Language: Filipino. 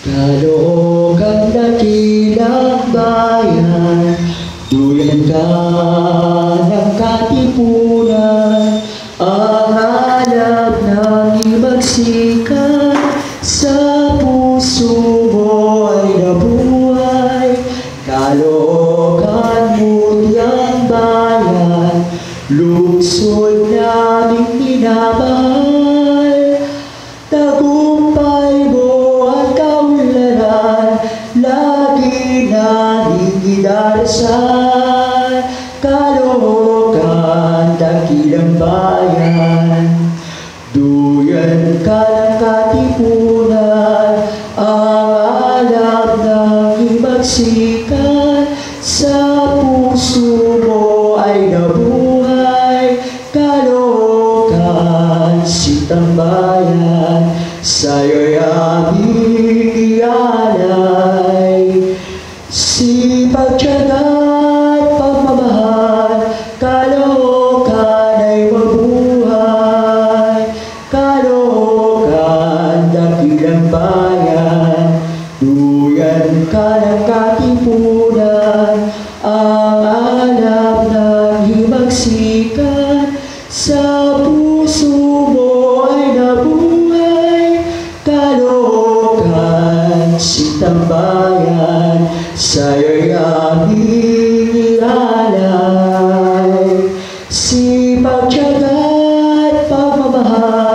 Kaloogang dakilang bayan, duyan ka ng katipunan, ang hanap ng ibagsikan sa puso mo ay nabuhay. Kaloogan mulyang bayan, lungsod naming minamahal. Tagumpay mo at kaunlaran, lagi naming idarasal. Kaloogan, dakilang bayan, duyan ka ng katipunan, ang alab ng ibagsikan sa puso mo ay nabuhay. Kaloogan, sitang bayan, sa'yo'y aming ialay. Sipag, tiyaga at pagmamahal, Caloocan ay mabuhay. Caloocan, dakilang bayan, duyan ka ng katipunan, ang alab ng himagsikan sa puso mo ay nabuhay. Caloocan, sitang bayan, sa'yo'y aming ialay. Sipag, tiyaga at pagmamahal,